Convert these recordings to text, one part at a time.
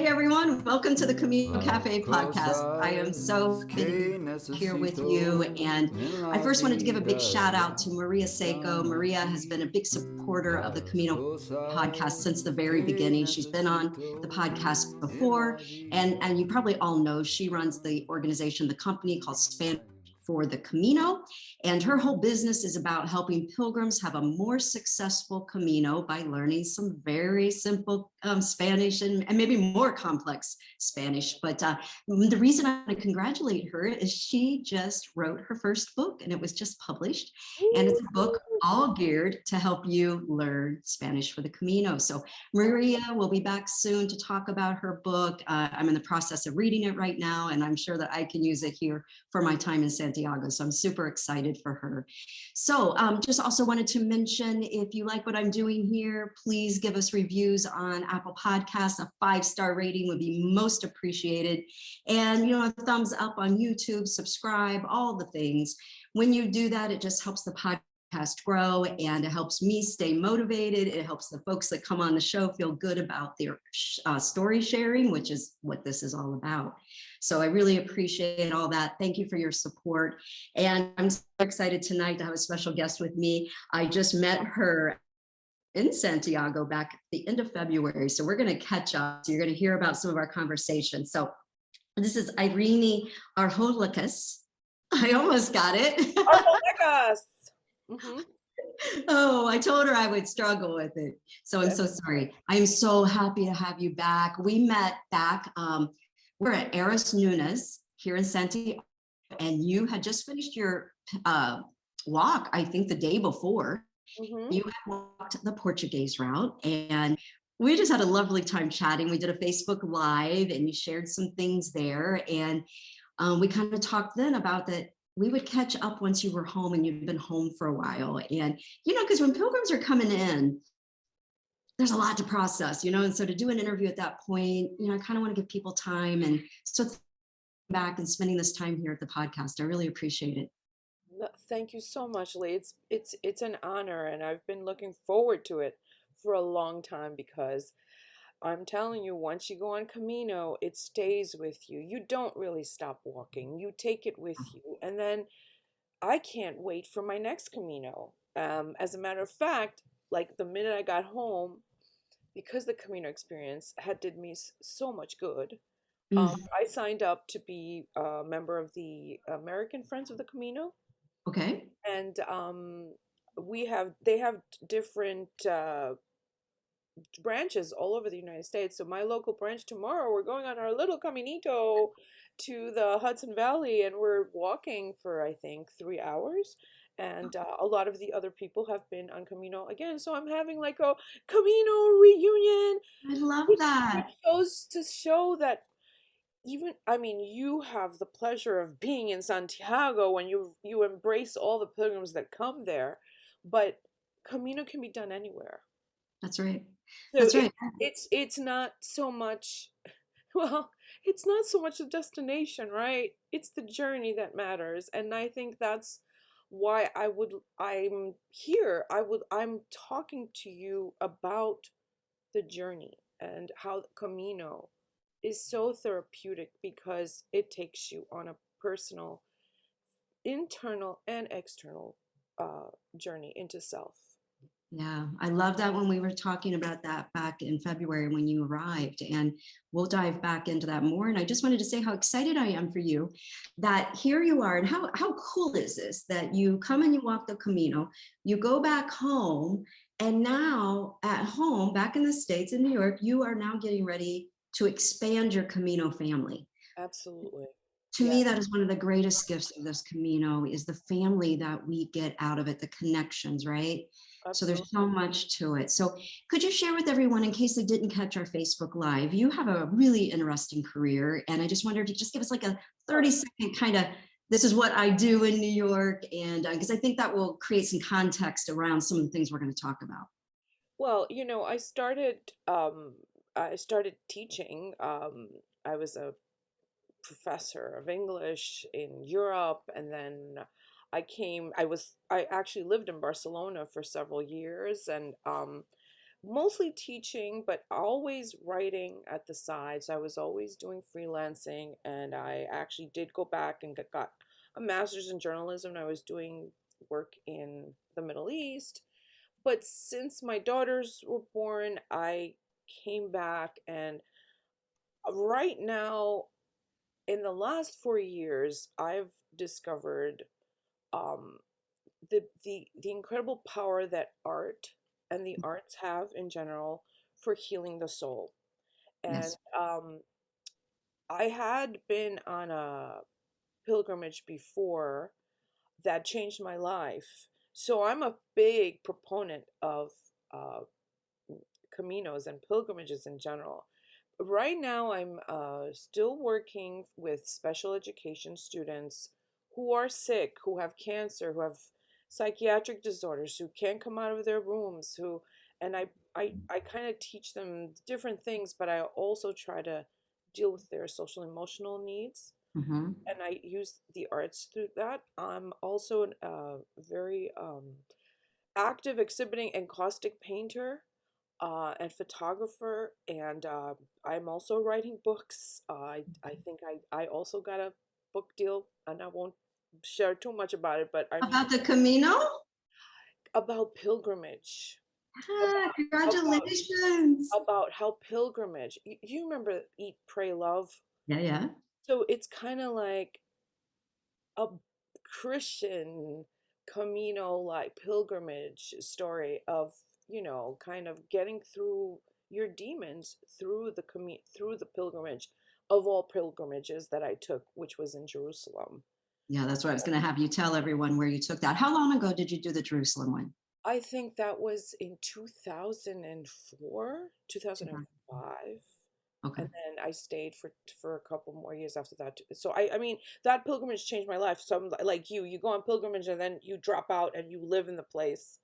everyone. Welcome to the Camino Cafe podcast. I am so here with you. And I first wanted to give a big shout out to Maria Seiko. Maria has been a big supporter of the Camino podcast since the very beginning. She's been on the podcast before. And you probably all know she runs the organization, the company called Spanish for the Camino. And her whole business is about helping pilgrims have a more successful Camino by learning some very simple Spanish and maybe more complex Spanish. But the reason I want to congratulate her is she just wrote her first book and it was just published. And it's a book all geared to help you learn Spanish for the Camino. So Maria will be back soon to talk about her book. I'm in the process of reading it right now, and I'm sure that I can use it here for my time in Santiago. So I'm super excited for her. So just also wanted to mention, if you like what I'm doing here, please give us reviews on Apple Podcasts. A 5-star rating would be most appreciated. And, a thumbs up on YouTube, subscribe, all the things. When you do that, it just helps the podcast grow, and it helps me stay motivated. It helps the folks that come on the show feel good about their story sharing, which is what this is all about. So I really appreciate all that. Thank you for your support. And I'm so excited tonight to have a special guest with me. I just met her in Santiago back at the end of February. So we're going to catch up. So you're going to hear about some of our conversations. So this is Eirené Archolekas. I almost got it. Archolekas. Mm-hmm. Oh, I told her I would struggle with it. So I'm so sorry. I'm so happy to have you back. We met back. We're at Eras Nunes here in Santiago, and you had just finished your walk, I think the day before. Mm-hmm. You had walked the Portuguese route, and we just had a lovely time chatting. We did a Facebook Live, and you shared some things there. And we kind of talked then about that we would catch up once you were home and you'd been home for a while. And, because when pilgrims are coming in, there's a lot to process, and so to do an interview at that point, I kind of want to give people time. And so back and spending this time here at the podcast, I really appreciate it. Thank you so much, Lee. It's an honor, and I've been looking forward to it for a long time, because I'm telling you, once you go on Camino, it stays with you. You don't really stop walking. You take it with you. And then I can't wait for my next Camino. As a matter of fact, like the minute I got home, because the Camino experience did me so much good, I signed up to be a member of the American Friends of the Camino. Okay. And they have different branches all over the United States. So my local branch tomorrow, we're going on our little caminito to the Hudson Valley, and we're walking for, I think, 3 hours. And a lot of the other people have been on Camino again. So I'm having like a Camino reunion. I love that. It goes to show that you have the pleasure of being in Santiago when you embrace all the pilgrims that come there, but Camino can be done anywhere. That's right. So That's right. It's not so much, well, it's not so much the destination, right? It's the journey that matters. And I think that's why I'm here. I'm talking to you about the journey and how Camino is so therapeutic, because it takes you on a personal, internal and external journey into self. Yeah, I love that when we were talking about that back in February when you arrived, and we'll dive back into that more. And I just wanted to say how excited I am for you that here you are, and how cool is this that you come and you walk the Camino, you go back home, and now at home, back in the States, in New York, you are now getting ready to expand your Camino family. Absolutely. To me, that is one of the greatest gifts of this Camino, is the family that we get out of it, the connections, right? Absolutely. So there's so much to it. So could you share with everyone, in case they didn't catch our Facebook Live, you have a really interesting career. And I just wondered if you just give us like a 30-second kind of, this is what I do in New York. And because I think that will create some context around some of the things we're going to talk about. Well, I started teaching. I was a professor of English in Europe, and then I actually lived in Barcelona for several years, and mostly teaching, but always writing at the sides. I was always doing freelancing, and I actually did go back and got a master's in journalism. And I was doing work in the Middle East. But since my daughters were born, I came back, and right now, in the last 4 years, I've discovered um, the incredible power that art and the arts have in general for healing the soul. And Yes. I had been on a pilgrimage before that changed my life. So I'm a big proponent of uh, caminos and pilgrimages in general. Right now, I'm still working with special education students who are sick, who have cancer, who have psychiatric disorders, who can't come out of their rooms, and I kind of teach them different things, but I also try to deal with their social emotional needs, Mm-hmm. and I use the arts through that. I'm also a very active exhibiting encaustic painter and photographer, and I'm also writing books. I think I also got a book deal, and I won't share too much about it, but I'm About the Camino? about pilgrimage, Ah, about congratulations. about how pilgrimage. You remember Eat, Pray, Love? Yeah, yeah. So it's kind of like a Christian Camino like pilgrimage story of, kind of getting through your demons through through the pilgrimage of all pilgrimages that I took, which was in Jerusalem. Yeah, that's what I was going to have you tell everyone where you took that. How long ago did you do the Jerusalem one? I think that was in 2004, 2005. Okay. And then I stayed for a couple more years after that. So I mean, that pilgrimage changed my life. So I'm like you go on pilgrimage and then you drop out and you live in the place.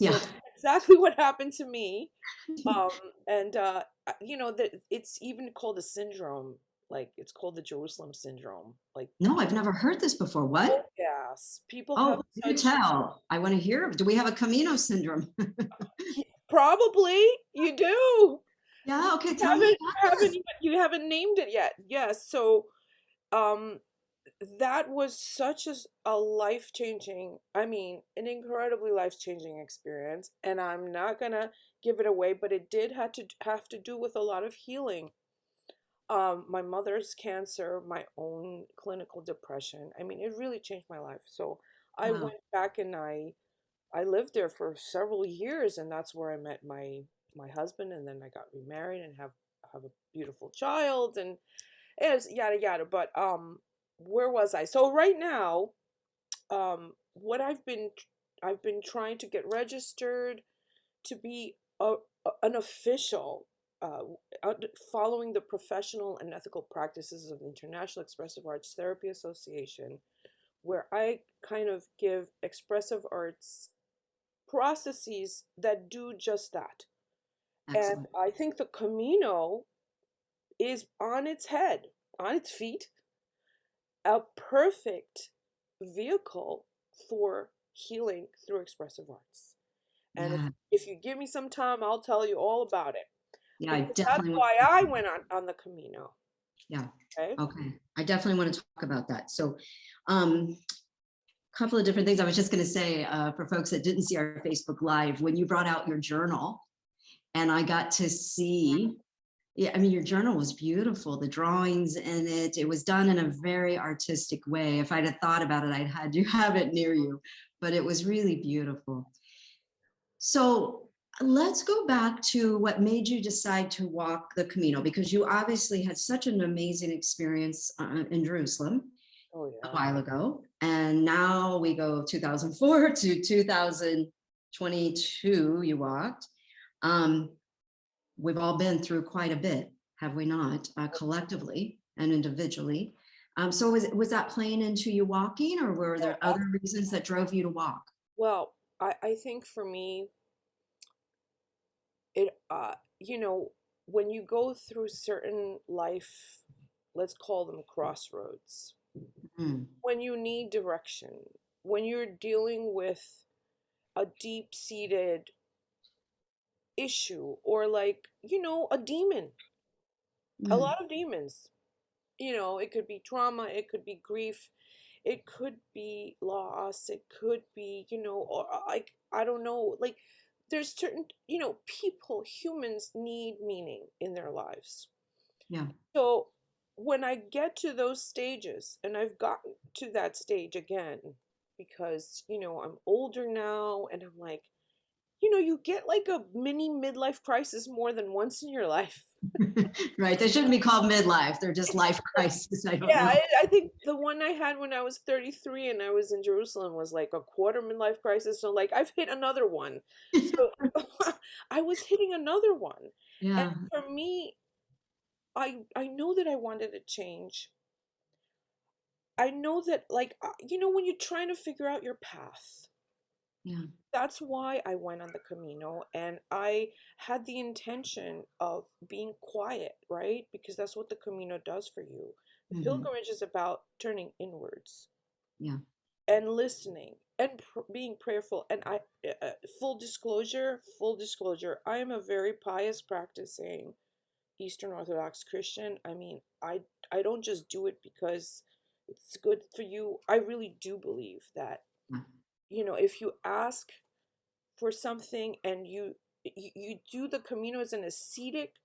So Yeah. it's exactly what happened to me. Um, and that it's even called a syndrome. Like it's called the Jerusalem syndrome. Like, No, I've never heard this before. oh What? yes, people have Oh, do such tell. I want to hear. Do we have a Camino syndrome? probably you do. Yeah. Okay. You Tell me about this. you haven't named it yet. Yes. So um that was such a life-changing, I mean, an incredibly life-changing experience, and I'm not gonna give it away, but it did have to do with a lot of healing. My mother's cancer, my own clinical depression. I mean, it really changed my life. So I Wow. went back and I lived there for several years, and that's where I met my husband, and then I got remarried and have a beautiful child, and it's yada yada. But where was I? So right now, what I've been trying to get registered to be an official, uh, following the professional and ethical practices of the International Expressive Arts Therapy Association, where I kind of give expressive arts processes that do just that. And Excellent. I think the Camino is on its head, on its feet, a perfect vehicle for healing through expressive arts. And Yeah. if you give me some time, I'll tell you all about it. Yeah. I Because that's definitely want why to talk I about went that. on the Camino. Yeah. Okay. Okay. I definitely want to talk about that. So, um, couple of different things I was just going to say for folks that didn't see our Facebook Live, when you brought out your journal and I got to see, yeah, I mean, your journal was beautiful, the drawings in it. It was done in a very artistic way. If I'd have thought about it, I'd had to have it near you, but it was really beautiful. So let's go back to what made you decide to walk the Camino, because you obviously had such an amazing experience in Jerusalem Oh a yeah. while ago. And now we go 2004 to 2022, you walked. Um, we've all been through quite a bit, have we not, collectively and individually. So was that playing into you walking, or were Oh, there other reasons that drove you to walk? well, I think for me, it when you go through certain life, let's call them crossroads, Mm, when you need direction, when you're dealing with a deep-seated issue or like, a demon, a Mm. lot of demons. It could be trauma, it could be grief, it could be loss, it could be, or like, I don't know, like there's certain, people, humans need meaning in their lives. Yeah. So when I get to those stages, and I've gotten to that stage again, because, I'm older now, and I'm like, you get like a mini midlife crisis more than once in your life. Right. They shouldn't be called midlife. They're just life crisis. I don't Yeah, know. I think the one I had when I was 33 and I was in Jerusalem was like a quarter midlife crisis. So like I've hit another one. So I was hitting another one. And Yeah. for me, I know that I wanted to change. I know that like when you're trying to figure out your path. Yeah. That's why I went on the Camino, and I had the intention of being quiet, right? Because that's what the Camino does for you. The Hmm. pilgrimage is about turning inwards Yeah. and listening and being prayerful. And full disclosure, I am a very pious practicing Eastern Orthodox Christian. I mean, I don't just do it because it's good for you. I really do believe that, Yeah. if you ask for something and you do the Camino as an ascetic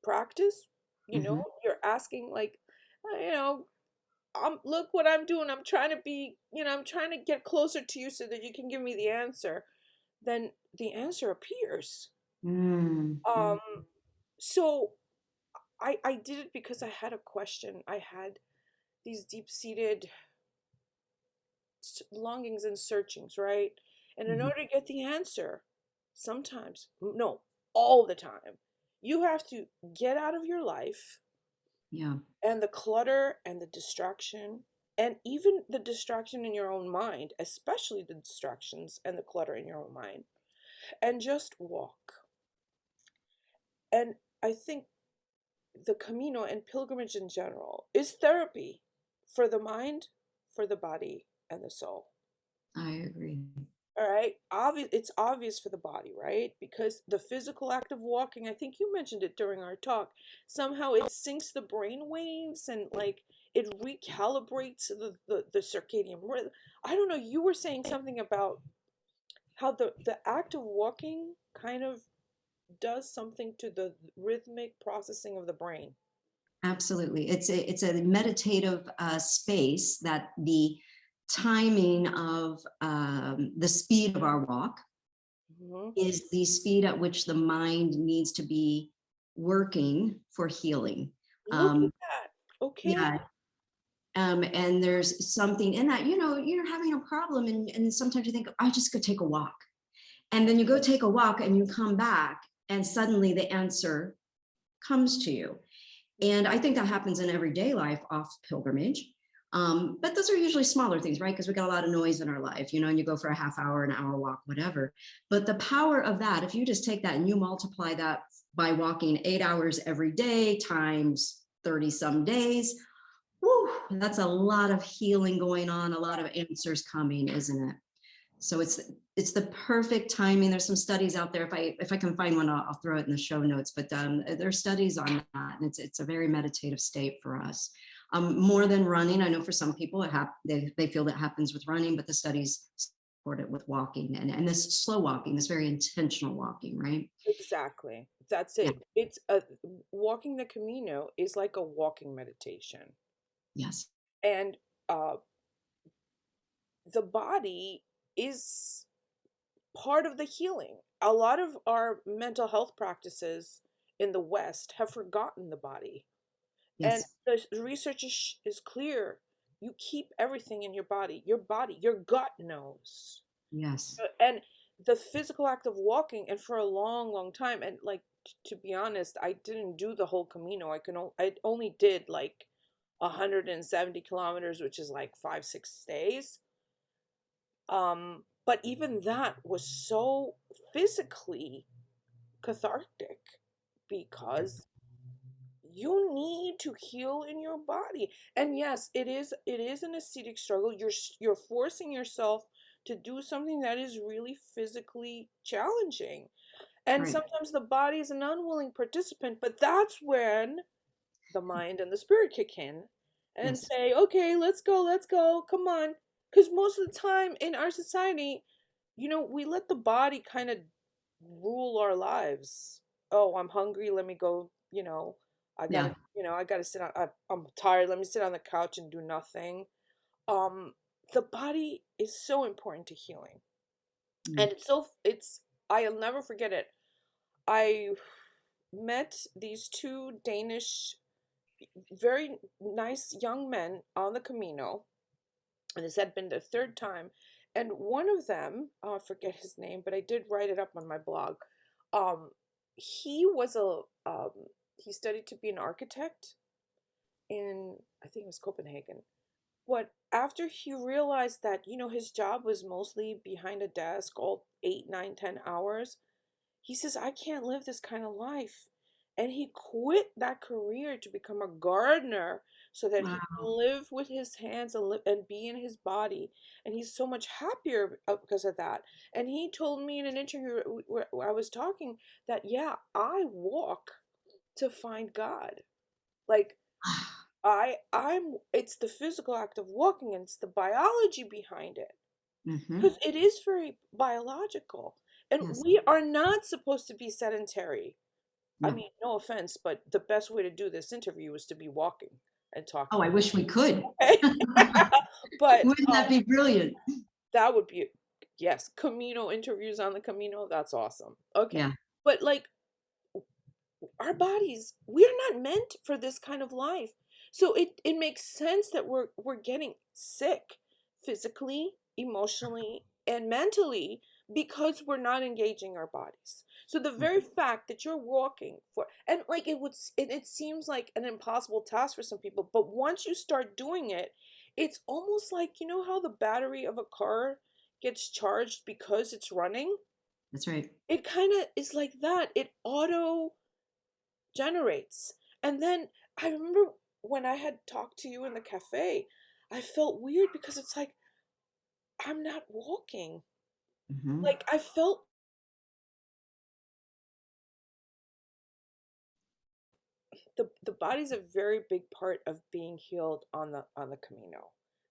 practice, Hmm. you're asking like, you know, look what I'm doing. I'm trying to be, I'm trying to get closer to you so that you can give me the answer. Then the answer appears. Mm-hmm. Um, so I did it because I had a question. I had these deep-seated longings and searchings, right? And in Hmm. order to get the answer, sometimes, no, all the time, you have to get out of your life Yeah. and the clutter and the distraction, and even the distraction in your own mind, especially the distractions and the clutter in your own mind, and just walk. And I think the Camino and pilgrimage in general is therapy for the mind, for the body, and the soul. I agree. All right. It's obvious for the body, right? Because the physical act of walking, I think you mentioned it during our talk, somehow it syncs the brain waves and like it recalibrates the circadian rhythm. I don't know. You were saying something about how the act of walking kind of does something to the rhythmic processing of the brain. Absolutely. It's a meditative space that the timing of the speed of our walk Hmm. is the speed at which the mind needs to be working for healing. Look at Um, that. Okay. yeah. And there's something in that, you're having a problem and sometimes you think, I just go take a walk. And then you go take a walk and you come back and suddenly the answer comes to you. And I think that happens in everyday life off pilgrimage. But those are usually smaller things, right? Because we got a lot of noise in our life, and you go for a half hour, an hour walk, whatever. But the power of that, if you just take that and you multiply that by walking 8 hours every day times 30 some days, whew, that's a lot of healing going on, a lot of answers coming, isn't it? So it's the perfect timing. There's some studies out there. If I can find one, I'll throw it in the show notes. But there's studies on that, and it's a very meditative state for us. More than running, I know for some people they feel that happens with running, but the studies support it with walking and this slow walking, this very intentional walking, right? Exactly. That's Yeah. it. It's a walking the Camino is like a walking meditation. Yes. And uh the body is part of the healing. A lot of our mental health practices in the West have forgotten the body. And Yes. the research is clear. You keep everything in your body. Your body, your gut knows. Yes. And the physical act of walking, and for a long, long time, and like to be honest, I didn't do the whole Camino. I only did like 170 kilometers, which is like 5, 6 days. But even that was so physically cathartic because you need to heal in your body. And yes, it is an ascetic struggle. You're forcing yourself to do something that is really physically challenging. And Right. sometimes the body is an unwilling participant, but that's when the mind and the spirit kick in and Yes. say, okay, let's go, come on. Because most of the time in our society, we let the body kind of rule our lives. Oh, I'm hungry, let me go, I gotta, Yeah. I gotta sit on, I'm tired, let me sit on the couch and do nothing. Um, the body is so important to healing. Mm. And I'll never forget it. I met these two Danish, very nice young men on the Camino, and this had been the third time. And one of them, I forget his name, but I did write it up on my blog. Um, he was he studied to be an architect in, I think it was Copenhagen. But after he realized that, his job was mostly behind a desk all 8, 9, 10 hours, he says, I can't live this kind of life. And he quit that career to become a gardener so that he can Wow. live with his hands and live and be in his body. And he's so much happier because of that. And he told me in an interview where I was talking that, yeah, I walk to find God. Like, it's the physical act of walking and it's the biology behind it. Mm-hmm. Because it is very biological. And Yes. we are not supposed to be sedentary. I No. mean, no offense, but the best way to do this interview is to be walking and Oh, talking. I wish we could. Okay? But Wouldn't that be brilliant? that would be, yes, Camino interviews on the Camino. That's awesome. Okay. Yeah. But like, our bodies, we're not meant for this kind of life. So it makes sense that we're getting sick physically, emotionally, and mentally because we're not engaging our bodies. So the very fact that you're walking for, and like, it seems like an impossible task for some people, but once you start doing it, it's almost like, how the battery of a car gets charged because it's running. That's right. It kind of is like that. It auto generates. And then I remember when I had talked to you in the cafe, I felt weird because it's like I'm not walking. Mm-hmm. Like I felt the body's a very big part of being healed on the Camino.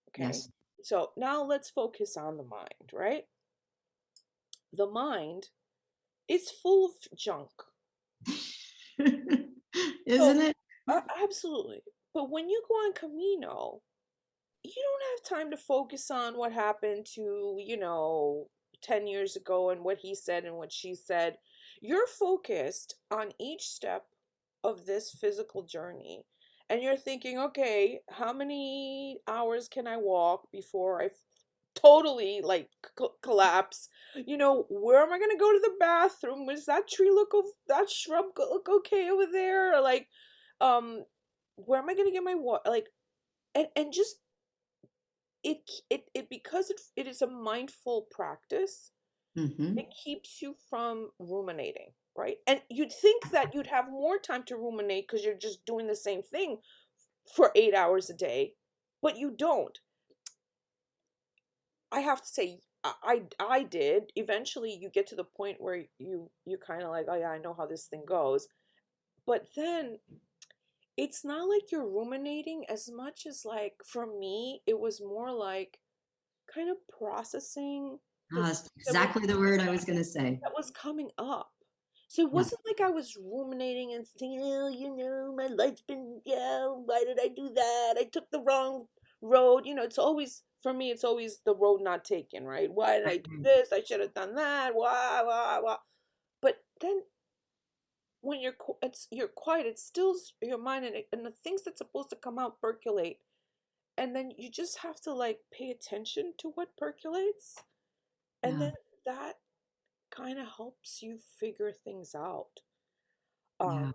Okay? Yes. So now let's focus on the mind, right? The mind is full of junk. Isn't So it? absolutely. But when you go on Camino, you don't have time to focus on what happened to, 10 years ago and what he said and what she said. You're focused on each step of this physical journey. And you're thinking, okay, how many hours can I walk before I totally like collapse? Where am I going to go to the bathroom? Does that tree that shrub look okay over there? Or like, um, where am I going to get my water? Like, and just it because it is a mindful practice. Mm-hmm. It keeps you from ruminating, right? And you'd think that you'd have more time to ruminate because you're just doing the same thing for 8 hours a day, but you don't. I have to say, I did. Eventually you get to the point where you kind of like, oh yeah, I know how this thing goes. But then it's not like you're ruminating as much as, like, for me it was more like kind of processing the That's stuff exactly the word I was going to say. that was coming up. So it Yeah. wasn't like I was ruminating and thinking, oh, my life's been, yeah, why did I do that? I took the wrong road. It's always, for me, it's always the road not taken, right? Why did I do this? I should have done that. Why? But then when you're quiet, it stills your mind, and the things that's supposed to come out percolate. And then you just have to like pay attention to what percolates. And Yeah. then that kind of helps you figure things out. Um,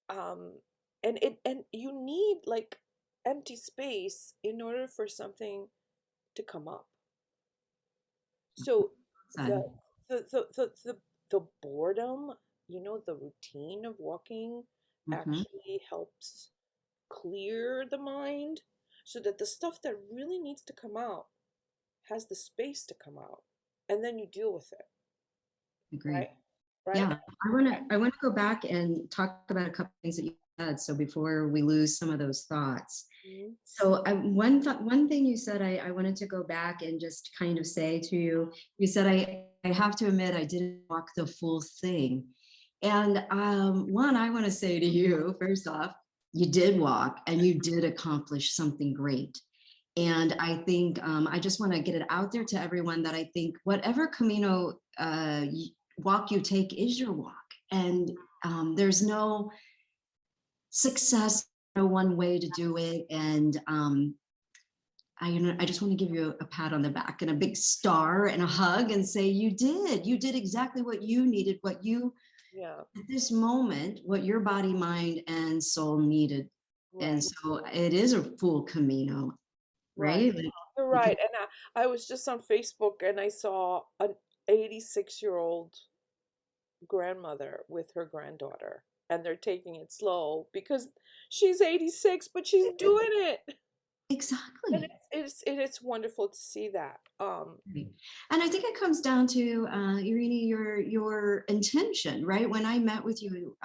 Yeah. um, and you need like empty space in order for something to come up. So the Son. the boredom, the routine of walking Mm-hmm. actually helps clear the mind so that the stuff that really needs to come out has the space to come out. And then you deal with it, Agreed. right? right? Yeah, I want to go back and talk about a couple things that you said. So before we lose some of those thoughts. Mhm. So one thing you said, I wanted to go back and just kind of say to you, you said, I have to admit, I didn't walk the full thing. And one, I want to say to you, first off, you did walk and you did accomplish something great. And I think I just want to get it out there to everyone that I think whatever Camino walk you take is your walk. And there's no success, no one way to do it. And I just want to give you a pat on the back and a big star and a hug and say, you did exactly what you needed, what you, Yeah, at this moment, what your body, mind, and soul needed. And right, so it is a full Camino, right. right? Like, You're you can, right. And I was just on Facebook and I saw an 86-year-old grandmother with her granddaughter, and they're taking it slow because she's 86, but she's doing it. And exactly. it's wonderful to see that. Right. And I think it comes down to Eirené, your intention, right? When I met with you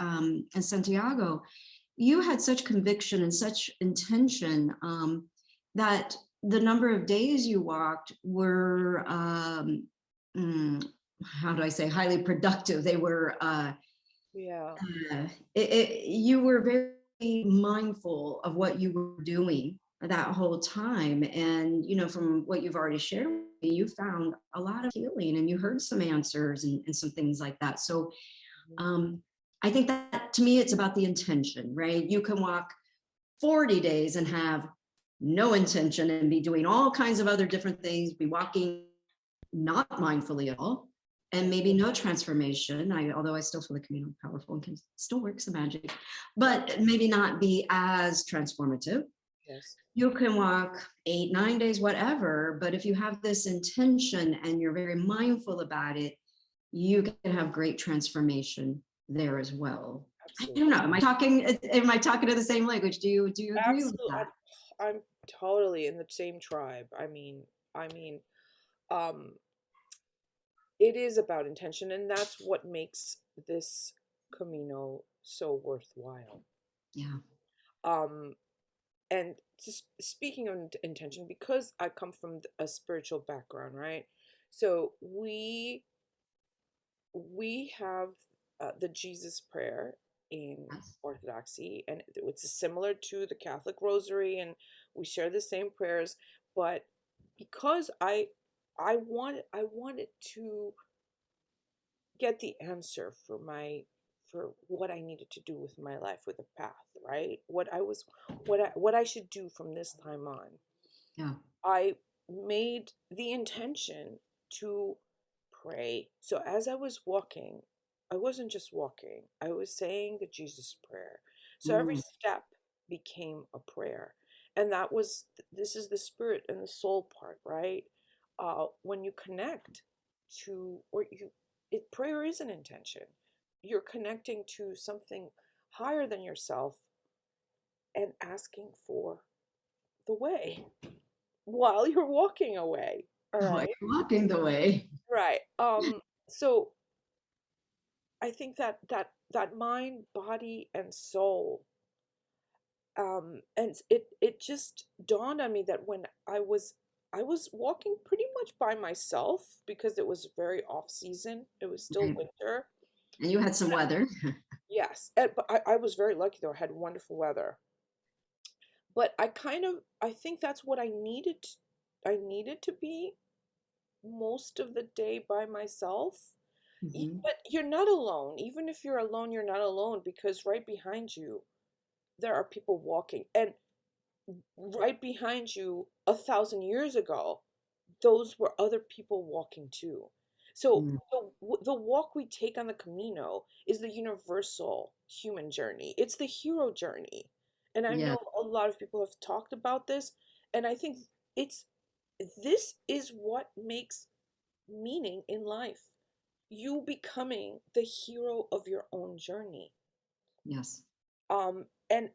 in Santiago, you had such conviction and such intention that the number of days you walked were, how do I say, highly productive. They were, Yeah. you were very mindful of what you were doing that whole time. And, from what you've already shared with me, you found a lot of healing and you heard some answers and some things like that. So Mhm. um, I think that to me, it's about the intention, right? You can walk 40 days and have no intention and be doing all kinds of other different things, be walking not mindfully at all, and Yeah. maybe no transformation. Although I still feel the Camino powerful and can still work some magic, but maybe not be as transformative. Yes. You can walk 8, 9 days, whatever, but if you have this intention and you're very mindful about it, you can have great transformation there as well. I Absolutely. don't know. Am I talking to the same language? Do you agree with Absolutely. that? I'm totally in the same tribe. I mean, um, it is about intention, and that's what makes this Camino so worthwhile. Yeah. Um, and just speaking of intention, because I come from a spiritual background, right? So we have the Jesus prayer in Yes. Orthodoxy, and it's similar to the Catholic Rosary, and we share the same prayers. But because I wanted to get the answer for what I needed to do with my life, with the path, right? What I should do from this time on. Yeah. I made the intention to pray. So as I was walking, I wasn't just walking, I was saying the Jesus prayer. So every Mm, step became a prayer. And this is the spirit and the soul part, right? When you connect to, or you, prayer is an intention. You're connecting to something higher than yourself and asking for the way while you're walking away. All like right. walking the way. Right. So I think that mind, body, and soul, and it just dawned on me that when I was walking pretty much by myself because it was very off season. It was still Right. winter. And you had some weather. Yes, but I was very lucky though. I had wonderful weather. But I think that's what I needed. I needed to be most of the day by myself. Mhm. But you're not alone. Even if you're alone, you're not alone because right behind you, there are people walking. And right behind you, 1,000 years ago, those were other people walking too. So Mm, the walk we take on the Camino is the universal human journey. It's the hero journey. And I yeah. know a lot of people have talked about this, and I think it's this is what makes meaning in life. You becoming the hero of your own journey. Yes. And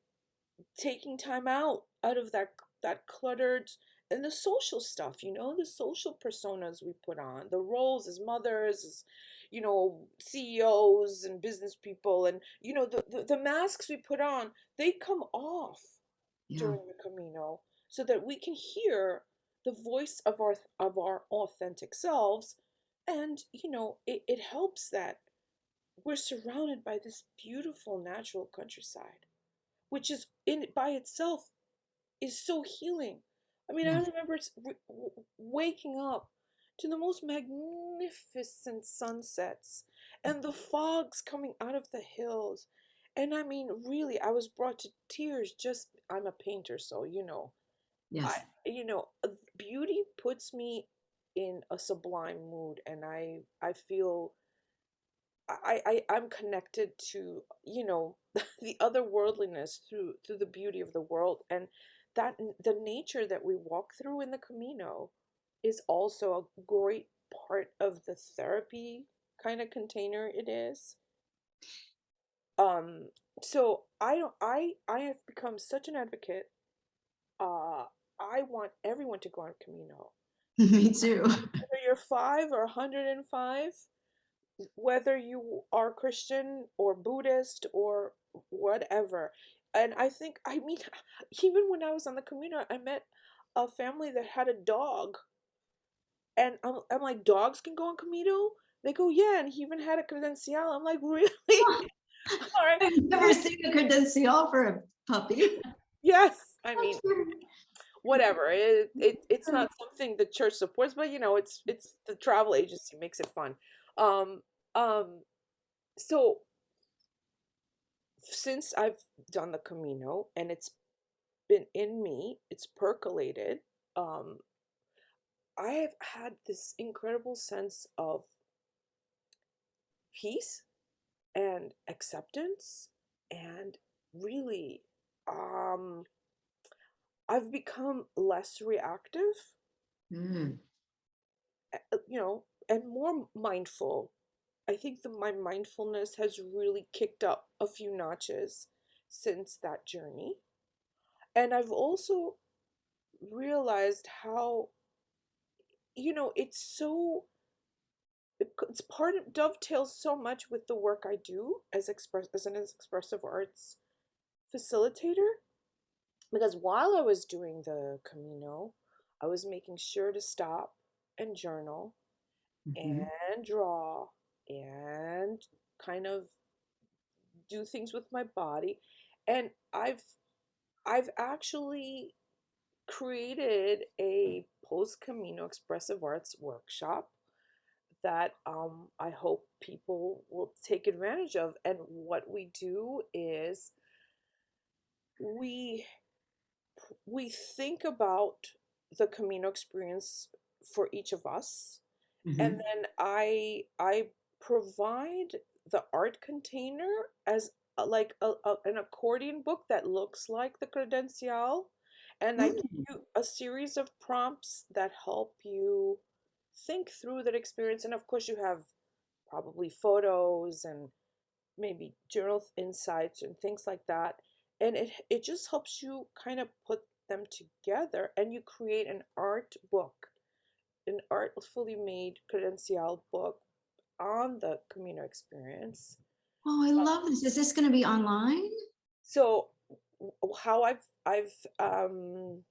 taking time out of that cluttered and the social stuff, the social personas we put on, the roles as mothers, as CEOs and business people, and the masks we put on, they come off Yeah. during the Camino so that we can hear the voice of our authentic selves. And it helps that we're surrounded by this beautiful natural countryside, which is in by itself is so healing. I mean, I Yes. remember waking up to the most magnificent sunsets and the fogs coming out of the hills. And I mean, really, I was brought to tears. Just, I'm a painter, so I, Yes. beauty puts me in a sublime mood, and I feel I'm connected to the otherworldliness through the beauty of the world, and that the nature that we walk through in the Camino is also a great part of the therapy kind of container it is. um so I have become such an advocate. uh I want everyone to go on Camino, Me too. whether you're 5 or 105, whether you are Christian or Buddhist or whatever. And I think, I mean, even when I was on the Camino, I met a family that had a dog. And I'm like, dogs can go on Camino? They go, yeah. And he even had a credencial. I'm like, really? All right. I've never seen a credencial for a puppy. Yes. I mean, That's weird. whatever. It's not something the church supports, but it's the travel agency makes it fun. Um, um, so since I've done the Camino and it's been in me, it's percolated, um, I have had this incredible sense of peace and acceptance, and really, um, I've become less reactive, Mm. and more mindful. I think that my mindfulness has really kicked up a few notches since that journey. And I've also realized how it's so it's part of dovetails so much with the work I do as an expressive arts facilitator, because while I was doing the Camino, I was making sure to stop and journal Mhm. and draw and kind of do things with my body. And I've actually created a post Camino expressive arts workshop that I hope people will take advantage of. And what we do is we we think about the Camino experience for each of us, and Mhm. then I provide the art container as like an accordion book that looks like the credencial, and I give Mm. you a series of prompts that help you think through that experience. And of course, you have probably photos and maybe journal insights and things like that. And it just helps you kind of put them together, and you create an art book, an artfully made credencial book on the Camino experience. Oh, I love this. Is this going to be online? So how I've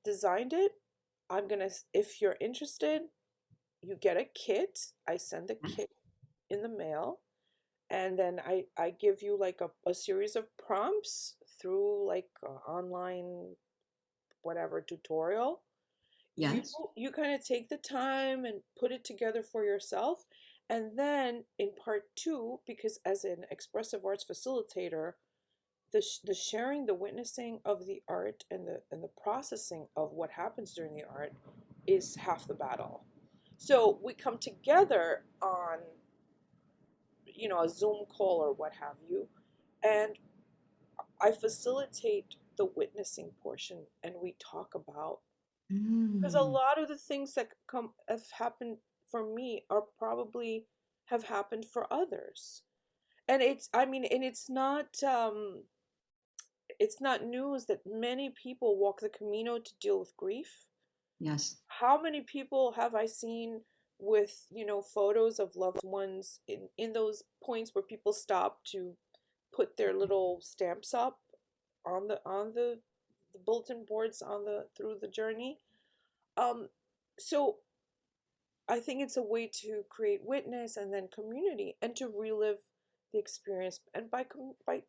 designed it, I'm gonna, if you're interested, you get a kit. I send the kit in the mail, and then I give you like a series of prompts through like online whatever tutorial. you Yes. you kind of take the time and put it together for yourself. And then in part two, because as an expressive arts facilitator, the sharing, the witnessing of the art, and the processing of what happens during the art is half the battle. So we come together on a Zoom call or what have you, and I facilitate the witnessing portion, and we talk about, because a Mm. lot of the things that have happened for me are probably have happened for others. And it's not news that many people walk the Camino to deal with grief, Yes. How many people have I seen with, photos of loved ones in those points where people stop to put their little stamps up on the bulletin boards on the through the journey. Um, so I think it's a way to create witness and then community and to relive the experience and by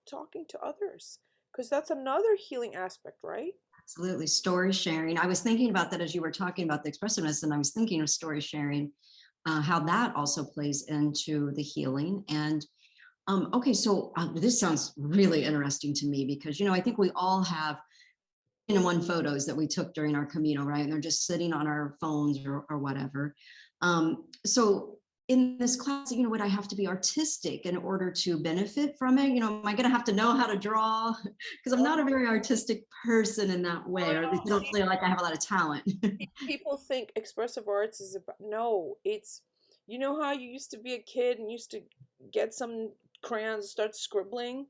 talking to others, because that's another healing aspect, right? Absolutely. Story sharing. I was thinking about that as you were talking about the expressiveness, and I was thinking of story sharing, how that also plays into the healing. And okay, so this sounds really interesting to me because, I think we all have in one photos that we took during our Camino, right? And they're just sitting on our phones or whatever. So in this class, would I have to be artistic in order to benefit from it? Am I going to have to know how to draw? Because I'm not a very artistic person in that way, or at least I don't feel like I have a lot of talent. People think expressive arts is about, no, it's, how you used to be a kid and used to get some crayons and start scribbling.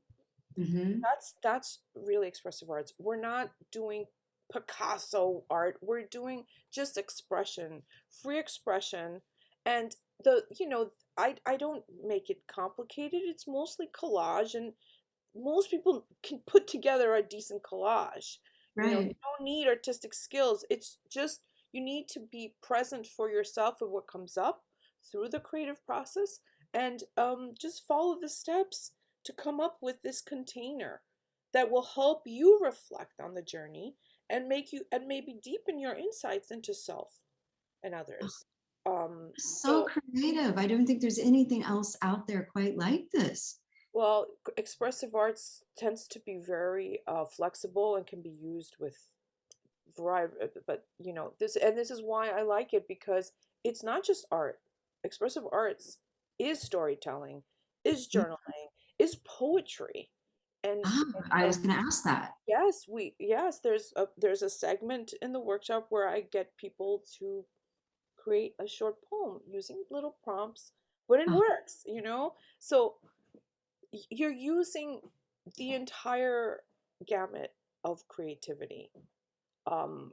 Mm-hmm. That's really expressive arts. We're not doing Picasso art. We're doing just expression, free expression. And I don't make it complicated. It's mostly collage, and most people can put together a decent collage. You Right. don't need artistic skills. It's just you need to be present for yourself of what comes up through the creative process, and just follow the steps to come up with this container that will help you reflect on the journey and make you and maybe deepen your insights into self and others. So So creative. I don't think there's anything else out there quite like this. well, expressive arts tends to be very flexible and can be used with variety, but this is why I like it, because it's not just art. Expressive arts is storytelling, is Mm. journaling, is poetry, and Ah, I and was going to ask that. yes, there's a segment in the workshop where I get people to create a short poem using little prompts, but it Oh, works. So you're using the entire gamut of creativity.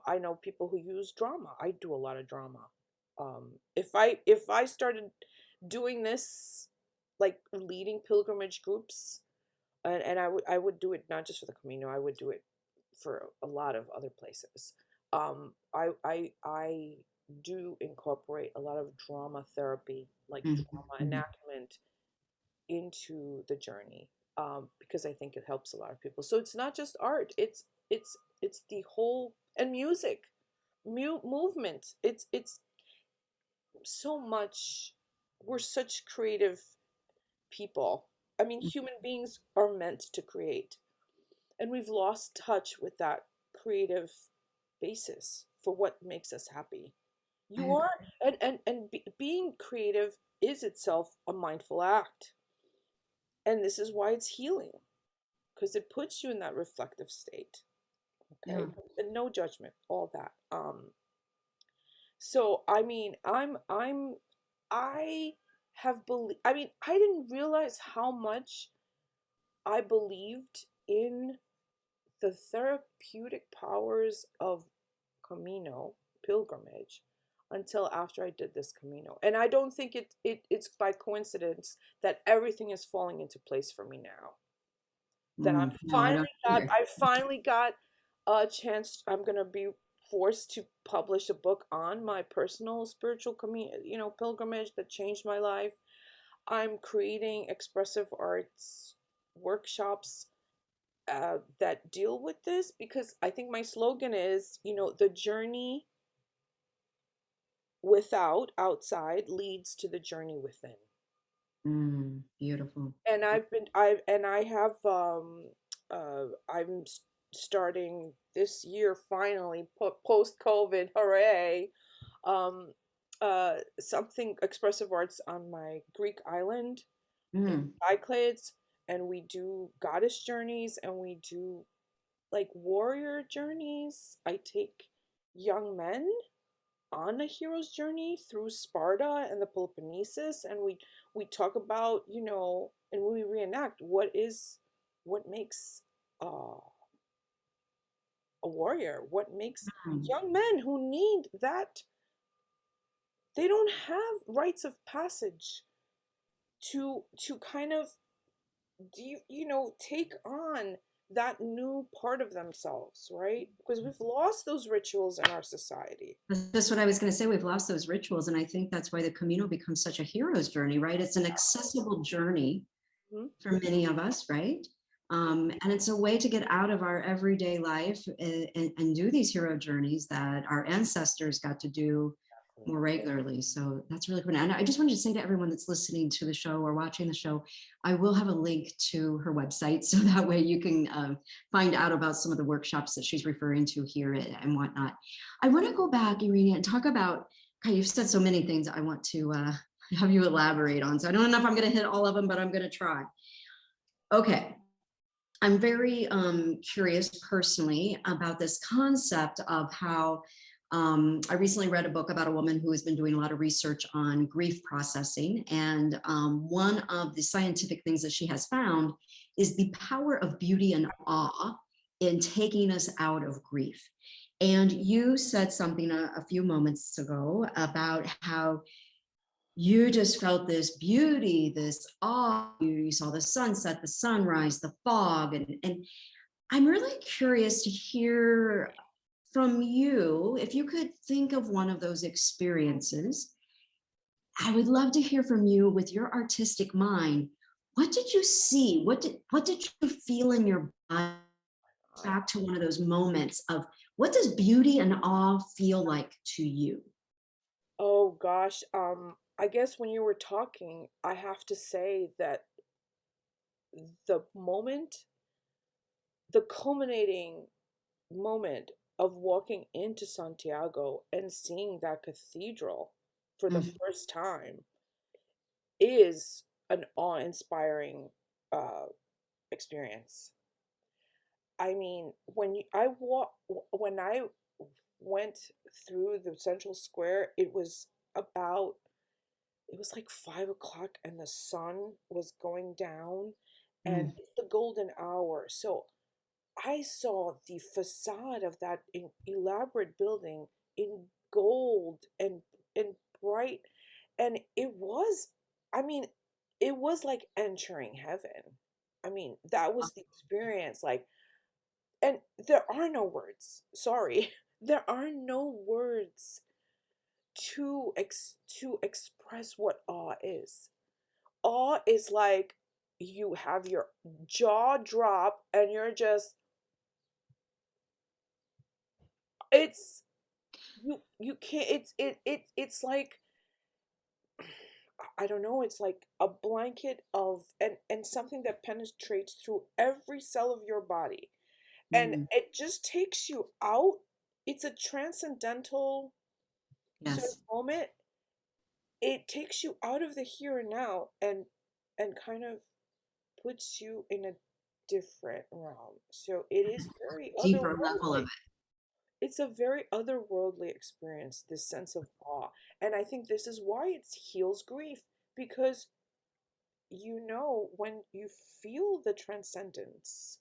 I know people who use drama. I do a lot of drama. If I started doing this, like leading pilgrimage groups, and I would do it not just for the Camino. I would do it for a lot of other places. I do incorporate a lot of drama therapy, like mhm, drama mhm. enactment, into the journey, because I think it helps a lot of people. So it's not just art; it's the whole, and music, movement. It's so much. We're such creative people. I mean, human beings are meant to create, and we've lost touch with that creative basis for what makes us happy. I You agree. are, being creative is itself a mindful act, and this is why it's healing, because it puts you in that reflective state. Yeah. Okay, and no judgment, all that. So I mean, I I mean, I didn't realize how much I believed in the therapeutic powers of Camino pilgrimage until after I did this Camino. And I don't think it's by coincidence that everything is falling into place for me now. That No, I don't either. I finally got a chance. I'm gonna be forced to publish a book on my personal spiritual pilgrimage that changed my life. I'm creating expressive arts workshops that deal with this, because I think my slogan is, the journey without outside leads to the journey within. Beautiful. And I have I'm starting this year finally, post COVID, hooray. um Something expressive arts on my Greek island in Mm, Cyclades, and we do goddess journeys, and we do like warrior journeys. I take young men on a hero's journey through Sparta and the Peloponnesus, and we talk about, and we reenact what makes uh, a warrior, what makes Mm. young men who need that, they don't have rites of passage to kind of, take on that new part of themselves, right? Because we've lost those rituals in our society. That's what I was going to say. We've lost those rituals. And I think that's why the Camino becomes such a hero's journey, right? It's an accessible journey Mhm. for many of us, right? And it's a way to get out of our everyday life and do these hero journeys that our ancestors got to do more regularly. So that's really cool. And I just wanted to say to everyone that's listening to the show or watching the show, I will have a link to her website so that way you can find out about some of the workshops that she's referring to here and whatnot. I want to go back, Eirené, and talk about, God, you've said so many things I want to have you elaborate on. So I don't know if I'm going to hit all of them, but I'm going to try. Okay. I'm very curious personally about this concept of how I recently read a book about a woman who has been doing a lot of research on grief processing. And one of the scientific things that she has found is the power of beauty and awe in taking us out of grief. And you said something a few moments ago about how you just felt this beauty, this awe. You saw the sunset, the sunrise, the fog. And I'm really curious to hear from you. If you could think of one of those experiences, I would love to hear from you with your artistic mind. What did you see? What did you feel in your body? Back to one of those moments of what does beauty and awe feel like to you? Oh gosh, I guess when you were talking, I have to say that the moment, the culminating moment of walking into Santiago and seeing that cathedral for the Mm. first time is an awe-inspiring uh, experience. I mean, when I went through the central square, about it was like 5 o'clock and the sun was going down and Mm. it's the golden hour. So I saw the facade of that elaborate building in gold and bright, and I mean, it was like entering heaven. I mean, that was the experience. Like, and there are no words. Sorry, there are no words to express what awe is. Awe is like you have your jaw drop and you're just, it's, you can't, it's like, I don't know, it's like a blanket of, and something that penetrates through every cell of your body, and Mm. it just takes you out. It's a transcendental sort of Yes. moment. It takes you out of the here and now and kind of puts you in a different realm. So it is very Deeper level of otherworldly. It's a very otherworldly experience, this sense of awe. And I think this is why it heals grief, because when you feel the transcendence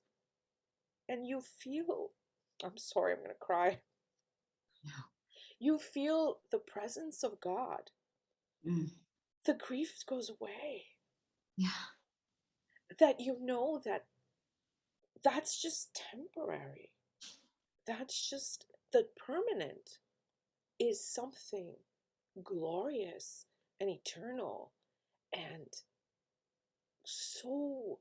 and you feel, I'm sorry, I'm going to cry. it. You feel the presence of God. Yeah. Mm. The grief goes away. Yeah. That that that's just temporary. That's just the permanent is something glorious and eternal and so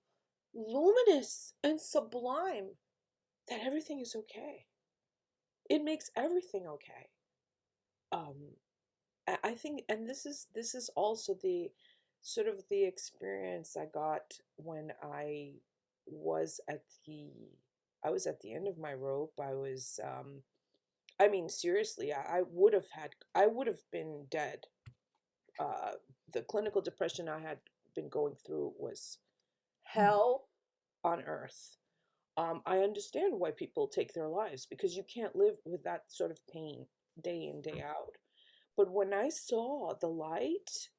luminous and sublime that everything is okay. It makes everything okay. Um, I think, and this is also the sort of the experience I got when was at the I was at the end of my rope. I mean, seriously, I would have been dead. Uh, the clinical depression I had been going through was Mm. hell on earth. I understand why people take their lives because you can't live with that sort of pain day in, day out. But when I saw the light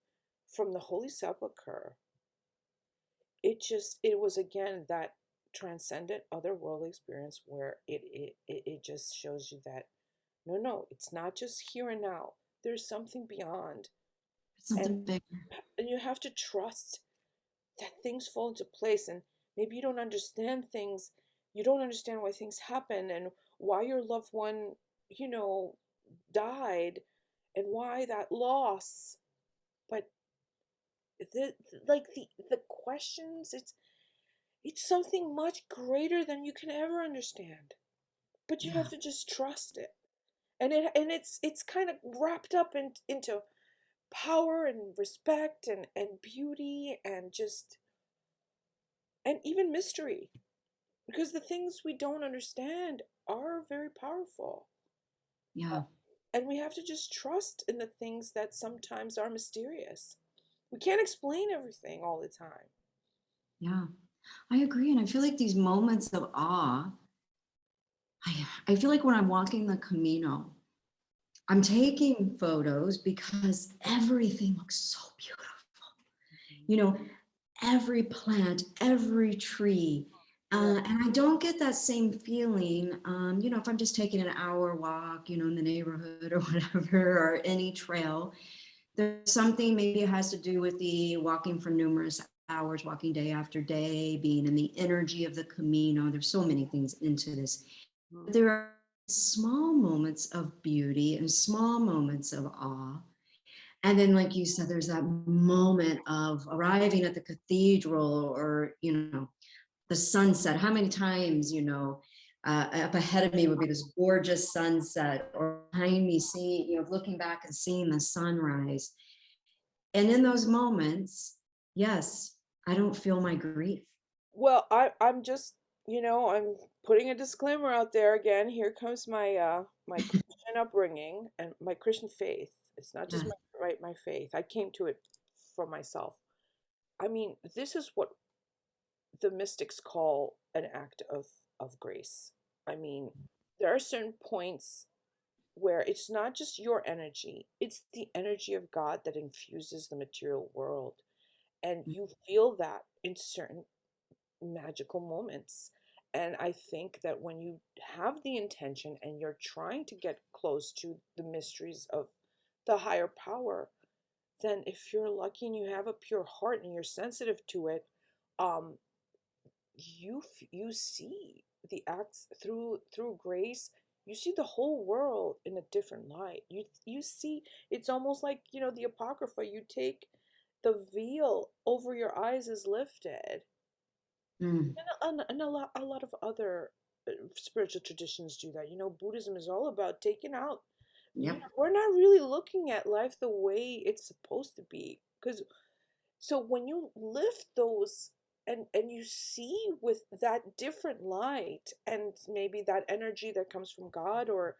from the Holy Sepulchre, it was again that transcendent otherworldly experience where it just shows you that no, it's not just here and now. There's something beyond. And Something bigger. and you have to trust that things fall into place. And maybe you don't understand things. You don't understand why things happen and why your loved one, you know, died and why that loss. But the the questions, it's something much greater than you can ever understand. But you Yeah. have to just trust it. And it's kind of wrapped up into power and respect and beauty and just and even mystery, because the things we don't understand are very powerful. Uh, Yeah. and we have to just trust in the things that sometimes are mysterious. We can't explain everything all the time. Yeah. I agree. And I feel like these moments of awe, I feel like when I'm walking the Camino, I'm taking photos because everything looks so beautiful. You know, every plant, every tree. Yeah. And I don't get that same feeling, if I'm just taking an hour walk, in the neighborhood or whatever, or any trail. There's something, maybe it has to do with the walking for numerous hours, walking day after day, being in the energy of the Camino. There's so many things into this. Mhm. But there are small moments of beauty and small moments of awe. And then, like you said, there's that moment of arriving at the cathedral, or, the sunset. How many times, up ahead of me would be this gorgeous sunset, or behind me, seeing, looking back and seeing the sunrise. And in those moments, yes, I don't feel my grief. Well, I'm just, I'm putting a disclaimer out there again. Here comes my Christian upbringing and my Christian faith. It's not just Yes. my faith. I came to it for myself. I mean, this is what the mystics call an act of grace. I mean, there are certain points where it's not just your energy, it's the energy of God that infuses the material world. And you feel that in certain magical moments. And I think that when you have the intention and you're trying to get close to the mysteries of the higher power, then if you're lucky and you have a pure heart and you're sensitive to it, um, you see the acts through grace. You see the whole world in a different light. You see, it's almost like, the apocrypha. You take the veil over your eyes is lifted. Mm, And a lot of other spiritual traditions do that. Buddhism is all about taking out. yep. We're not really looking at life the way it's supposed to be. Because so when you lift those and you see with that different light and maybe that energy that comes from God, or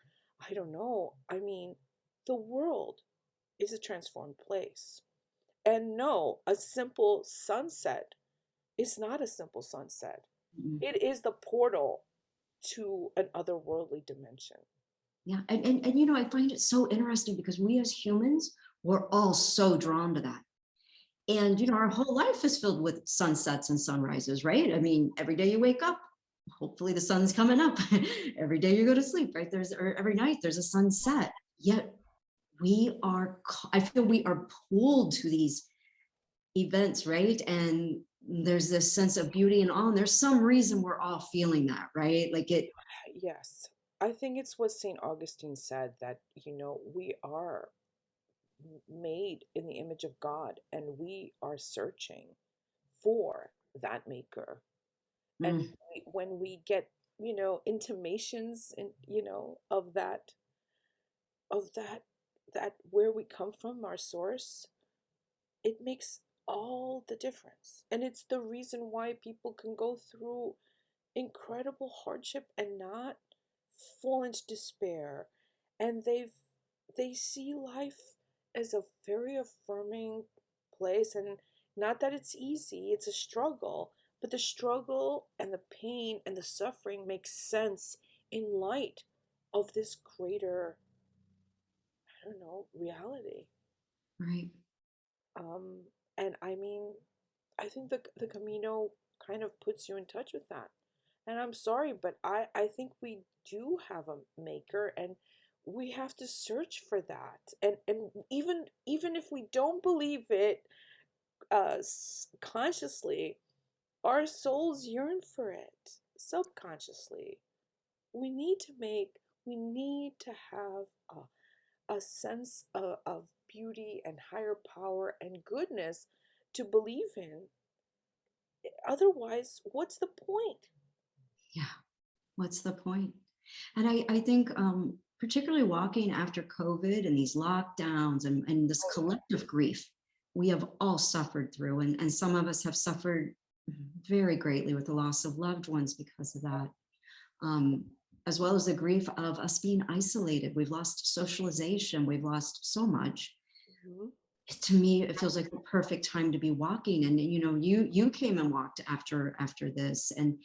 I don't know. I mean, the world is a transformed place. And no, a simple sunset is not a simple sunset. Mm. It is the portal to an otherworldly dimension. Yeah. And, I find it so interesting because we as humans, we're all so drawn to that. And, our whole life is filled with sunsets and sunrises, right? I mean, every day you wake up, hopefully the sun's coming up. Every day you go to sleep, right? Or every night there's a sunset. Yet I feel we are pulled to these events, right? And there's this sense of beauty and awe. And there's some reason we're all feeling that, right? Like it. Yes. I think it's what St. Augustine said that, we are made in the image of God and we are searching for that maker. And Mm, when we get, intimations and, of that where we come from, our source, it makes all the difference. And it's the reason why people can go through incredible hardship and not fall into despair. And they see life as a very affirming place. And not that it's easy, it's a struggle, but the struggle and the pain and the suffering makes sense in light of this greater, I don't know, reality. right. um and I mean, I think the Camino kind of puts you in touch with that. And I'm sorry, but I think we do have a maker, and we have to search for that. And even if we don't believe it consciously, our souls yearn for it subconsciously. We need to make, we need to have a sense of beauty and higher power and goodness to believe in. Otherwise, what's the point? Yeah. What's the point? And I think particularly walking after COVID and these lockdowns and this Oh, collective grief we have all suffered through, and some of us have suffered very greatly with the loss of loved ones because of that, um, as well as the grief of us being isolated. We've lost socialization, we've lost so much. yeah. Mhm. To me, it feels like the perfect time to be walking. And you came and walked after this, and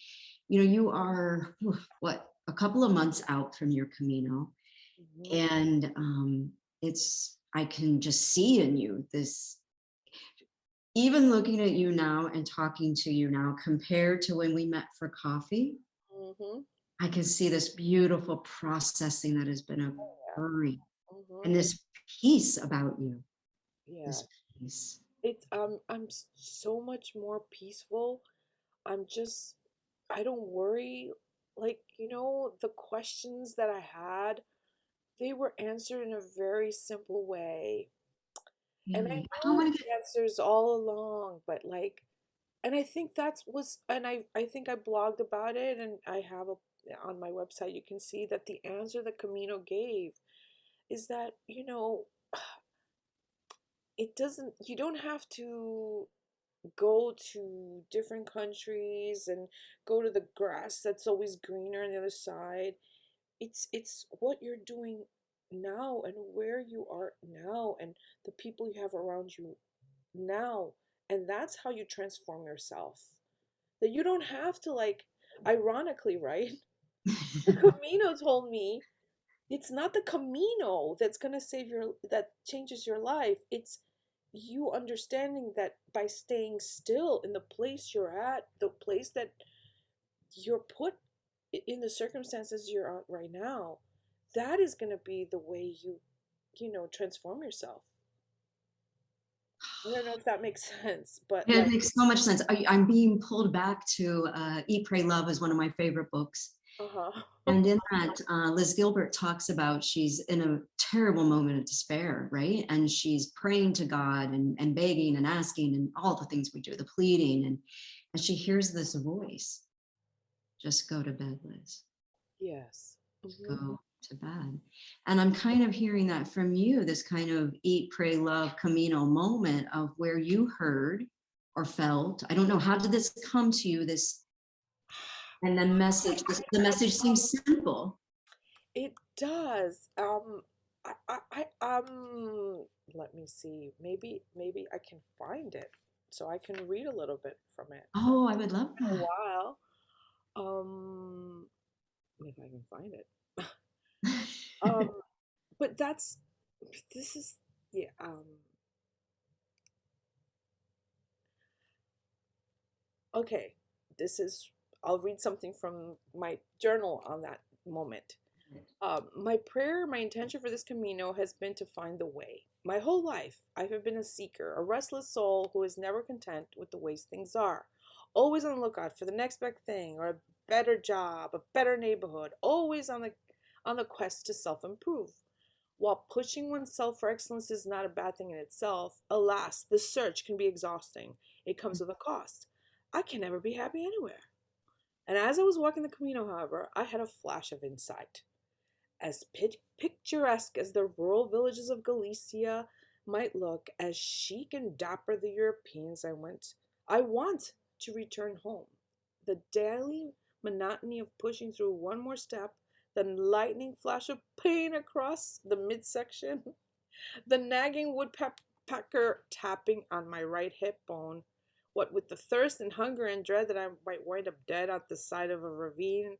you are what, a couple of months out from your Camino, Mhm. and it's, I can just see in you this, even looking at you now and talking to you now compared to when we met for coffee, Mhm. I can see this beautiful processing that has been Yeah. occurring, Mhm. and this peace about you, Yeah. this peace. It's so much more peaceful. I'm just, I don't worry. Like, the questions that I had, they were answered in a very simple way. And I Really, I don't knew want to the answers all along, but like, and I think that's was, and I think I blogged about it, and I have a, on my website, you can see that the answer that Camino gave is that, it doesn't, you don't have to go to different countries and go to the grass that's always greener on the other side. It's what you're doing now and where you are now and the people you have around you now, and that's how you transform yourself. That you don't have to, like, ironically, right? The to. Camino told me it's not the Camino that's going to save your, that changes your life. It's you understanding that by staying still in the place you're at, the place that you're put in, the circumstances you're at right now, that is going to be the way you transform yourself. I don't know if that makes sense, but Yeah, it like, makes so much sense. I'm being pulled back to Eat, Pray, Love is one of my favorite books. uh-huh. And in that, Liz Gilbert talks about, she's in a terrible moment of despair, right? And she's praying to God and begging and asking and all the things we do, the pleading. And she hears this voice, just go to bed, Liz. Yes. Just Hmm. go to bed. And I'm kind of hearing that from you, this kind of eat, pray, love, Camino moment of where you heard or felt. I don't know, how did this come to you? This, and the message, the message seems simple. It does. Let me see. Maybe I can find it so I can read a little bit from it. Oh, I would love Been a that. while. Um, if I can find it. Um, but this is, yeah. Okay. This is. I'll read something from my journal on that moment. My prayer, my intention for this Camino has been to find the way. My whole life, I have been a seeker, a restless soul who is never content with the ways things are. Always on the lookout for the next best thing or a better job, a better neighborhood, always on the quest to self-improve. While pushing oneself for excellence is not a bad thing in itself, alas, the search can be exhausting. It comes with a cost. I can never be happy anywhere. And as I was walking the Camino, however, I had a flash of insight. As picturesque as the rural villages of Galicia might look, as chic and dapper the Europeans I want to return home. The daily monotony of pushing through one more step, the lightning flash of pain across the midsection, the nagging woodpecker tapping on my right hip bone, what with the thirst and hunger and dread that I might wind up dead at the side of a ravine,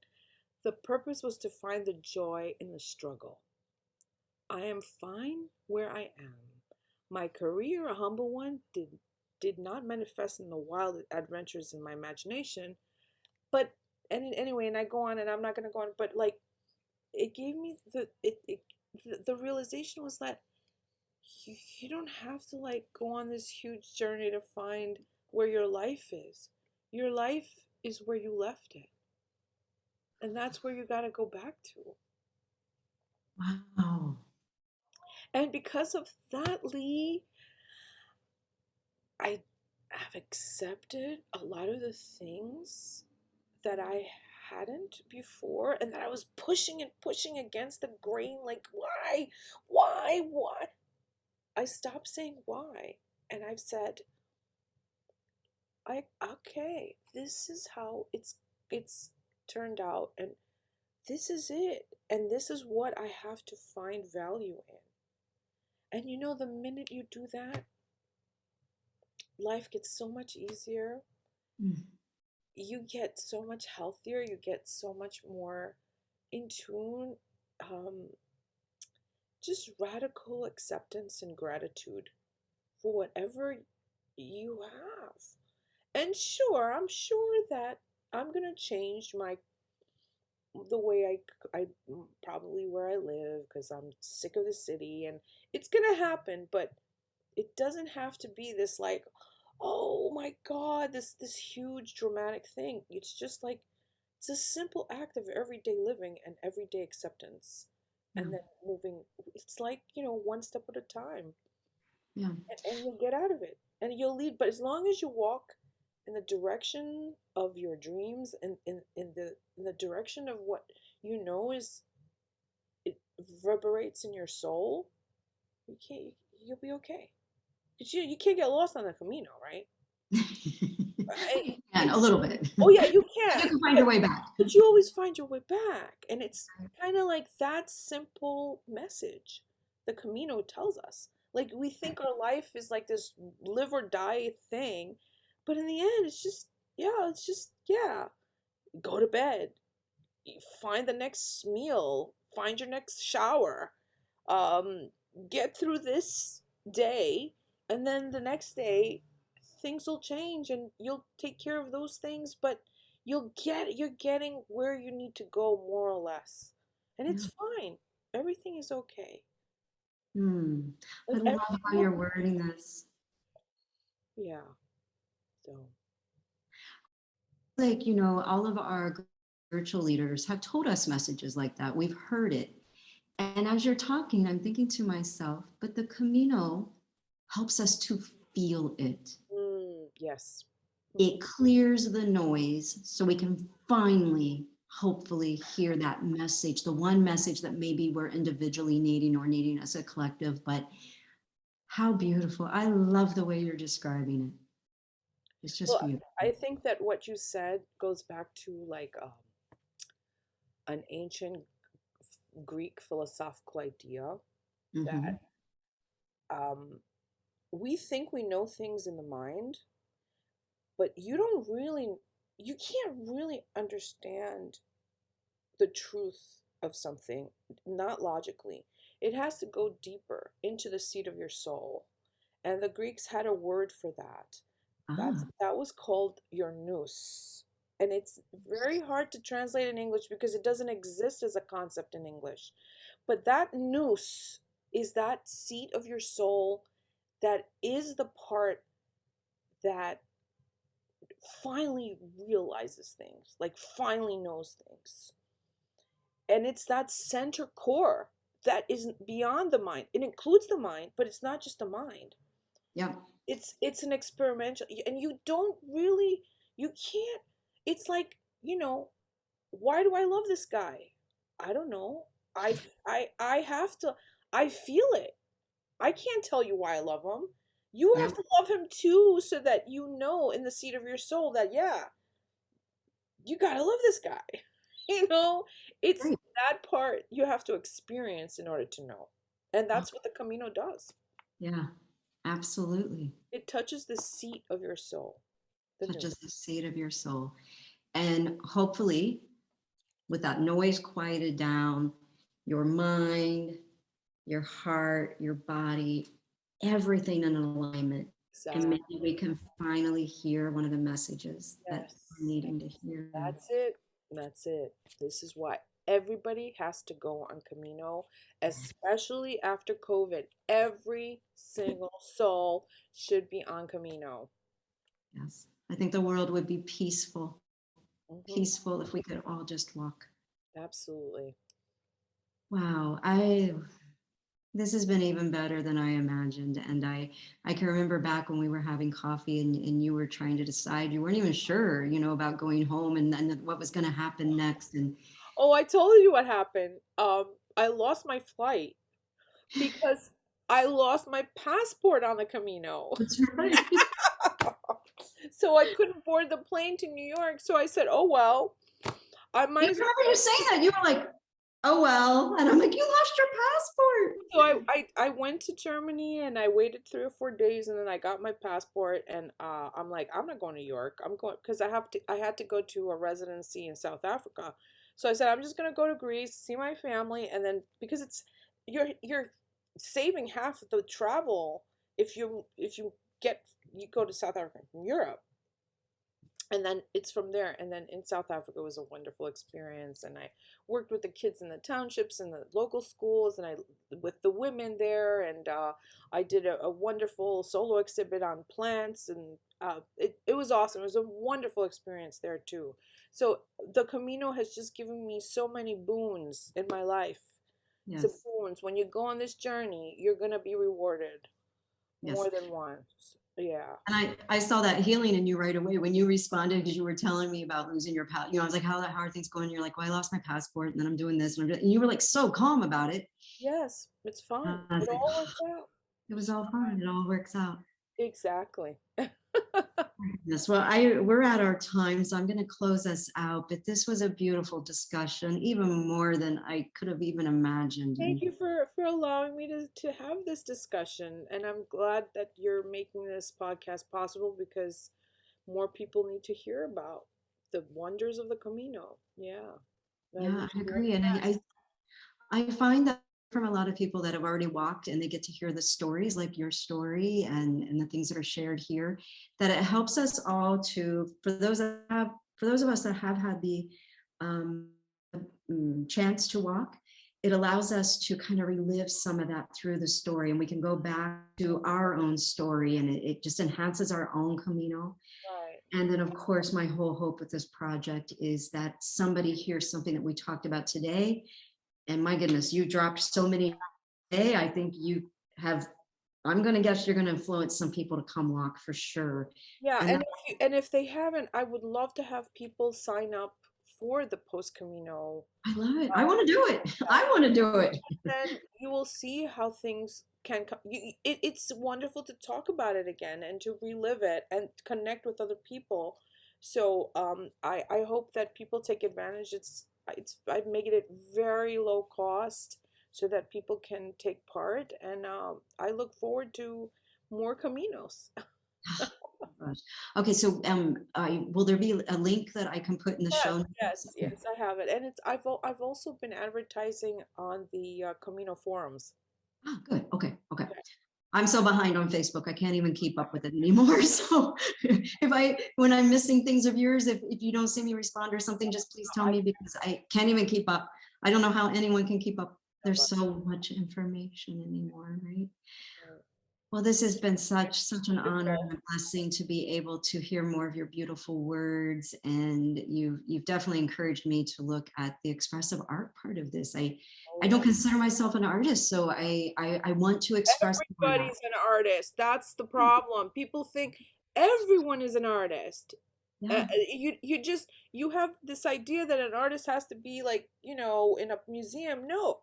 the purpose was to find the joy in the struggle. I am fine where I am. My career, a humble one, did not manifest in the wild adventures in my imagination, but and anyway, and I go on, and I'm not gonna go on, but like it gave me the realization was that you don't have to like go on this huge journey to find where your life is. Your life is where you left it. And that's where you got to go back to. Wow. And because of that, Lee, I have accepted a lot of the things that I hadn't before and that I was pushing and pushing against the grain like why? I stopped saying why, and I've said, okay, this is how it's turned out, and this is it, and this is what I have to find value in. And you know, the minute you do that, life gets so much easier. Mm. You get so much healthier. You get so much more in tune. Just radical acceptance and gratitude for whatever you have. And sure, I'm sure that I'm gonna change the way I probably where I live because I'm sick of the city, and it's gonna happen. But it doesn't have to be this like, oh my God, this huge dramatic thing. It's just like it's a simple act of everyday living and everyday acceptance, Yeah. and then moving. It's like, one step at a time, Yeah. and you'll get out of it, and you'll lead. But as long as you walk in the direction of your dreams and in the direction of what you know is it reverberates in your soul, you'll be okay. Because you can't get lost on the Camino, right? You can a little bit. Oh yeah, you You can. can find your way back. But you always find your way back. And it's kind of like that simple message the Camino tells us. Like we think our life is like this live or die thing, but in the end it's just go to bed, find the next meal, find your next shower, um, get through this day, and then the next day things will change and you'll take care of those things, but you're getting where you need to go more or less. And Yeah. it's fine. Everything is okay. Hmm. I Like love everything how will you're wording this. yeah. So Like, all of our spiritual leaders have told us messages like that. We've heard it. And as you're talking, I'm thinking to myself, but the Camino helps us to feel it. yes. It clears the noise so we can finally, hopefully, hear that message, the one message that maybe we're individually needing as a collective. But how beautiful. I love the way you're describing it. It's just Well, beautiful. I think that what you said goes back to like an ancient Greek philosophical idea Mm-hmm. that um, we think we know things in the mind, but you can't really understand the truth of something, not logically. It has to go deeper into the seat of your soul. And the Greeks had a word for that. Ah, That was called your nous. And it's very hard to translate in English because it doesn't exist as a concept in English. But that nous is that seat of your soul that is the part that finally realizes things, like finally knows things. And it's that center core that is beyond the mind. It includes the mind, but it's not just the mind. yeah. It's an experimental, and you can't. It's like, why do I love this guy? I don't know. I have to. I feel it. I can't tell you why I love him. You Yeah. have to love him too, so that you know in the seat of your soul that yeah, you gotta love this guy. You know, it's Great. that part you have to experience in order to know. And Oh, that's what the Camino does. yeah, absolutely. It touches the seat of your soul, the Touches nous. the seat of your soul. And hopefully, with that noise quieted down, your mind, your heart, your body, everything in alignment. And Exactly. maybe we can finally hear one of the messages that Yes. we're needing to hear. That's it. That's it. This is why everybody has to go on Camino, especially after COVID. Every single soul should be on Camino. Yes. I think the world would be Hmm. peaceful if we could all just walk. Absolutely. Wow. This has been even better than I imagined. And I can remember back when we were having coffee and you were trying to decide, you weren't even sure, about going home and what was going to happen next. And Oh, I told you what happened. I lost my flight because I lost my passport on the Camino. that's right. So I couldn't board the plane to New York. So I said, "Oh well, I You might as remember well." you saying that? You were like, oh, well. And I'm like, you lost your passport. So I went to Germany and I waited 3 or 4 days and then I got my passport and I'm like, I'm not going to New York. I'm going because I had to go to a residency in South Africa. So I said I'm just gonna go to Greece, see my family, and then because it's you're saving half of the travel if you go to South Africa from Europe. And then it's from there. And then in South Africa was a wonderful experience, and I worked with the kids in the townships and the local schools, and I with the women there, and I did a wonderful solo exhibit on plants, and it was awesome. It was a wonderful experience there too. So the Camino has just given me so many boons in my life. It's a Yes. boons. When you go on this journey, you're gonna be rewarded Yes. more than once. Yeah. And I saw that healing in you right away when you responded, because you were telling me about losing your passport. I was like, how are things going? You're like, well, I lost my passport and then I'm doing this. And you were like so calm about it. Yes, it's fine. I was It like, all works out. it was all fine. It all works out. Exactly. Yes, well, we're at our time, so I'm going to close us out. But this was a beautiful discussion, even more than I could have even imagined. Thank And you for allowing me to have this discussion. And I'm glad that you're making this podcast possible because more people need to hear about the wonders of the Camino. Yeah. I yeah, wish I you all agree. the And best. I find that from a lot of people that have already walked and they get to hear the stories like your story and the things that are shared here, that it helps us all to, for those of us that have had the um, chance to walk, it allows us to kind of relive some of that through the story, and we can go back to our own story, and it just enhances our own Camino. Right. And then, of course, my whole hope with this project is that somebody hears something that we talked about today. And my goodness, you dropped so many today. I think you have, I'm going to guess you're going to influence some people to come walk for sure. Yeah, And and if they haven't, I would love to have people sign up for the Post Camino. I love it. I want to do it. I want to do it. Then you will see how things can come. It's wonderful to talk about it again and to relive it and connect with other people. So I hope that people take advantage. I've made it very low cost so that people can take part, and I look forward to more Caminos. Gosh. Okay, so will there be a link that I can put in the Yes, show notes? yes, I have it, and I've also been advertising on the Camino forums. Oh, good. Okay, okay. I'm so behind on Facebook. I can't even keep up with it anymore. So when I'm missing things of yours, if you don't see me respond or something, just please tell me, because I can't even keep up. I don't know how anyone can keep up. There's so much information anymore, right? Well, this has been such an honor and a blessing to be able to hear more of your beautiful words. And you've definitely encouraged me to look at the expressive art part of this. I don't consider myself an artist, so I want to express more of that. Everybody's an artist. That's the problem. People think everyone is an artist. Yeah. You have this idea that an artist has to be like, in a museum. No.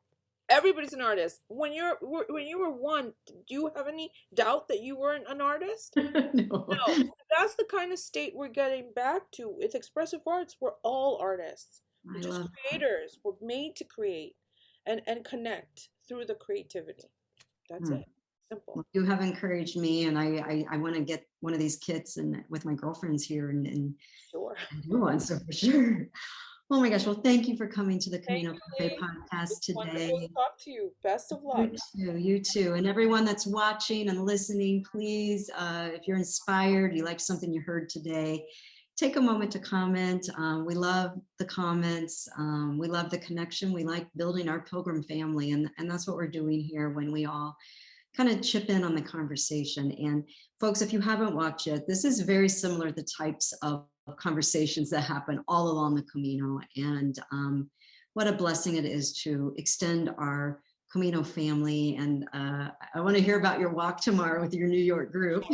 Everybody's an artist. When you were one, do you have any doubt that you weren't an artist? No. No. That's the kind of state we're getting back to. With expressive arts, we're all artists. We're I just love that. creators. We're made to create and connect through the creativity. That's Hmm. it. Simple. Well, you have encouraged me, and I want to get one of these kits and with my girlfriends here and Sure. do one, so for sure. Oh my gosh. Well, thank you for coming to the Thank Camino you, Cafe Lee. podcast It's wonderful to today. talk to you. Best of luck. You too, you too. And everyone that's watching and listening, please, if you're inspired, you like something you heard today, take a moment to comment. We love the comments. We love the connection. We like building our Pilgrim family. And that's what we're doing here when we all kind of chip in on the conversation. And folks, if you haven't watched it, this is very similar to the types of conversations that happen all along the Camino. And what a blessing it is to extend our Camino family. And I want to hear about your walk tomorrow with your New York group.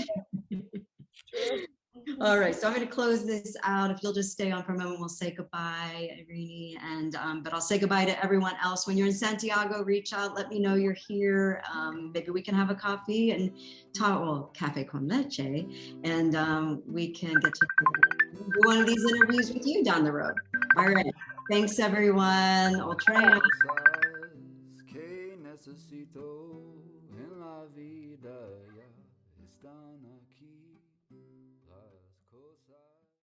Sure. All right, so I'm going to close this out. If you'll just stay on for a moment, we'll say goodbye, Eirené, and but I'll say goodbye to everyone else. When you're in Santiago, reach out, let me know you're here. Maybe we can have a coffee and talk, well, cafe con leche, and we can get to do one of these interviews with you down the road. All right, thanks everyone. Ultra. Que necesito en la vida ya están